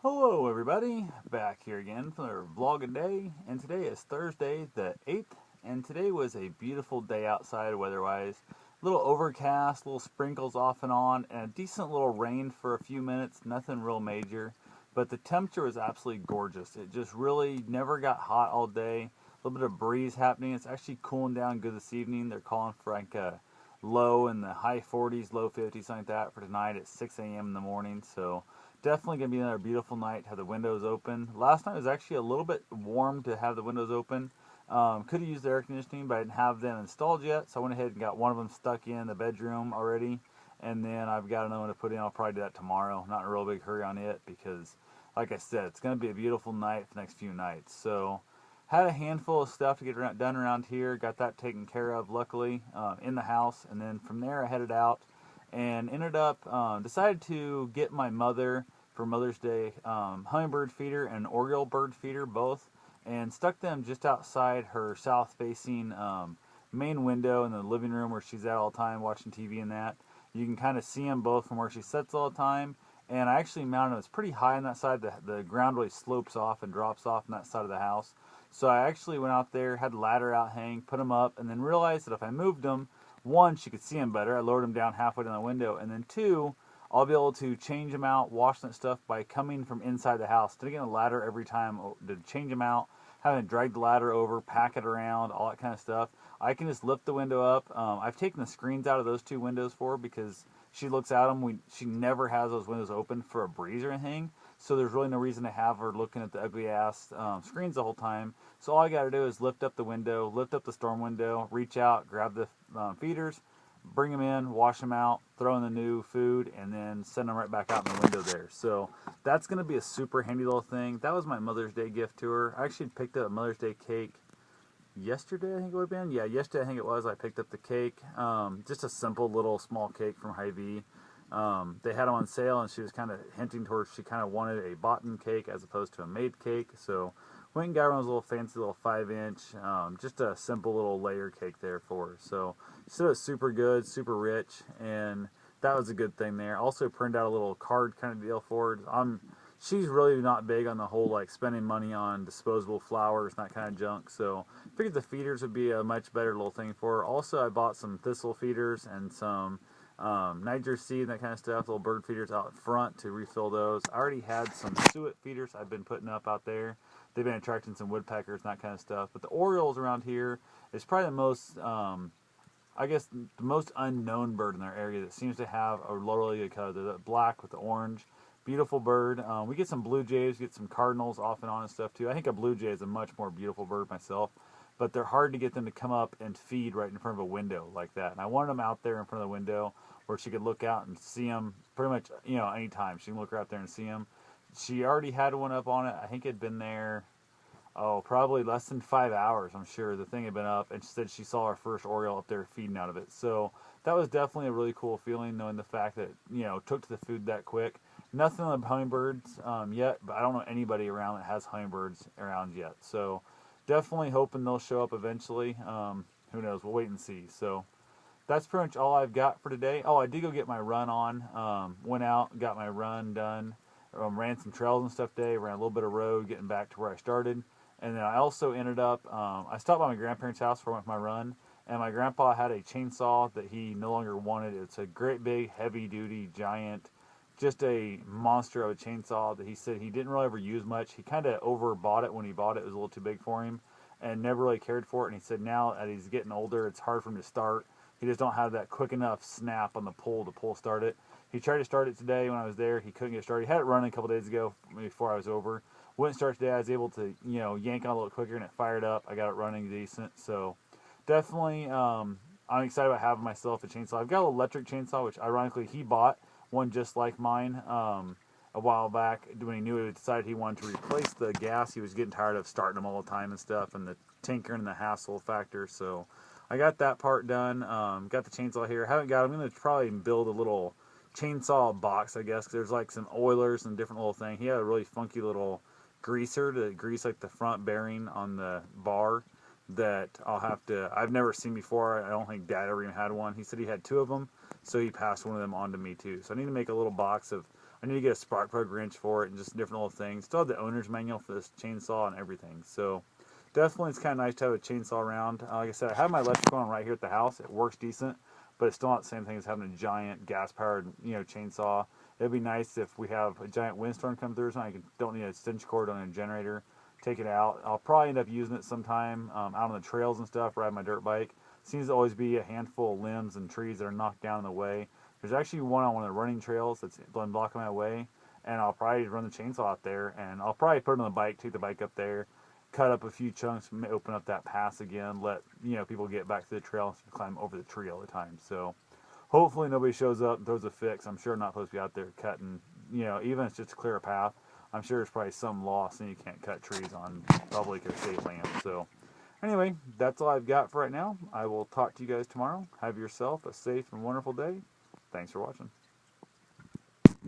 Hello everybody, back here again for our vlog a day, and today is Thursday the 8th, and today was a beautiful day outside weather-wise. A little overcast, little sprinkles off and on, and a decent little rain for a few minutes, nothing real major, but the temperature was absolutely gorgeous. It just really never got hot all day, a little bit of breeze happening. It's actually cooling down good this evening. They're calling for like a low in the high 40s, low 50s, something like that for tonight at 6 a.m. in the morning, so definitely going to be another beautiful night. Have the windows open. Last night was actually a little bit warm to have the windows open. Could have used the air conditioning, but I didn't have them installed yet, so I went ahead and got one of them stuck in the bedroom already, and then I've got another one to put in. I'll probably do that tomorrow. Not in a real big hurry on it because, like I said, it's going to be a beautiful night for the next few nights. So, had a handful of stuff to get done around here. Got that taken care of, luckily, in the house, and then from there I headed out and ended up decided to get my mother for Mother's Day hummingbird feeder and oriole bird feeder both, and stuck them just outside her south-facing main window in the living room where she's at all the time watching TV and that. You can kind of see them both from where she sits all the time. And I actually mounted them. It's pretty high on that side. The ground really slopes off and drops off on that side of the house. So I actually went out there, had the ladder out hang, put them up, and then realized that if I moved them, one, she could see them better. I lowered them down halfway down the window. And then two, I'll be able to change them out, wash that stuff by coming from inside the house. Instead of getting a ladder every time to change them out, having to drag the ladder over, pack it around, all that kind of stuff, I can just lift the window up. I've taken the screens out of those two windows for her because she looks at them. She never has those windows open for a breeze or anything. So there's really no reason to have her looking at the ugly ass screens the whole time. So all I got to do is lift up the window, lift up the storm window, reach out, grab the feeders, bring them in, wash them out, throw in the new food, and then send them right back out in the window there. So that's going to be a super handy little thing. That was my Mother's Day gift to her. I actually picked up a Mother's Day cake yesterday, I think it would have been. Yeah, yesterday I think it was. I picked up the cake. Just a simple little small cake from Hy-Vee. They had them on sale, and she was kind of hinting towards she kind of wanted a bought-in cake as opposed to a made cake. So went and got one of those little fancy little 5-inch, just a simple little layer cake there for her. So she said it was super good, super rich, and that was a good thing there. Also printed out a little card kind of deal for her. She's really not big on the whole like spending money on disposable flowers and that kind of junk. So I figured the feeders would be a much better little thing for her. Also, I bought some thistle feeders and some Niger seed and that kind of stuff, little bird feeders out front to refill those. I already had some suet feeders I've been putting up out there. They've been attracting some woodpeckers and that kind of stuff. But the orioles around here is probably the most, I guess, the most unknown bird in their area that seems to have a really good color. They're the black with the orange. Beautiful bird. We get some blue jays, get some cardinals off and on and stuff too. I think a blue jay is a much more beautiful bird myself, but they're hard to get them to come up and feed right in front of a window like that. And I wanted them out there in front of the window where she could look out and see them pretty much, anytime. She can look right out there and see them. She already had one up on it. I think it had been there, probably less than 5 hours, I'm sure. The thing had been up, and she said she saw her first oriole up there feeding out of it. So that was definitely a really cool feeling, knowing the fact that, took to the food that quick. Nothing on the hummingbirds yet, but I don't know anybody around that has hummingbirds around yet. So definitely hoping they'll show up eventually. Who knows? We'll wait and see. So that's pretty much all I've got for today. Oh, I did go get my run on. Went out, got my run done. Ran some trails and stuff today. Ran a little bit of road getting back to where I started. And then I also ended up, I stopped by my grandparents' house before I went for my run. And my grandpa had a chainsaw that he no longer wanted. It's a great big, heavy-duty, giant, just a monster of a chainsaw that he said he didn't really ever use much. He kind of overbought it when he bought it. It was a little too big for him and never really cared for it. And he said now that he's getting older, it's hard for him to start. He just don't have that quick enough snap on the pull to pull start it. He tried to start it today when I was there. He couldn't get started. He had it running a couple days ago before I was over. Wouldn't start today. I was able to, yank on a little quicker and it fired up. I got it running decent. So definitely, I'm excited about having myself a chainsaw. I've got an electric chainsaw, which ironically he bought one just like mine a while back when he knew he decided he wanted to replace the gas. He was getting tired of starting them all the time and stuff, and the tinkering and the hassle factor. So I got that part done. Got the chainsaw here. Haven't got. I'm gonna probably build a little chainsaw box, I guess. 'Cause there's like some oilers and different little thing. He had a really funky little greaser to grease like the front bearing on the bar that I've never seen before. I don't think Dad ever even had one. He said he had two of them, so he passed one of them on to me too. So I need to make a little box of, I need to get a spark plug wrench for it and just different little things. Still have the owner's manual for this chainsaw and everything. So definitely it's kind of nice to have a chainsaw around. Like I said, I have my electrical on right here at the house. It works decent, but it's still not the same thing as having a giant gas-powered, chainsaw. It'd be nice if we have a giant windstorm come through, so I don't need a extension cord on a generator. Take it out. I'll probably end up using it sometime out on the trails and stuff, riding my dirt bike. Seems to always be a handful of limbs and trees that are knocked down in the way. There's actually one on one of the running trails that's been blocking my way, and I'll probably run the chainsaw out there, and I'll probably put it on the bike, take the bike up there, cut up a few chunks, open up that pass again, let people get back to the trail instead of climb over the tree all the time. So hopefully nobody shows up and throws a fix. I'm sure I'm not supposed to be out there cutting, even if it's just to clear a path. I'm sure there's probably some law saying you can't cut trees on public or state land. So anyway, that's all I've got for right now. I will talk to you guys tomorrow. Have yourself a safe and wonderful day. Thanks for watching.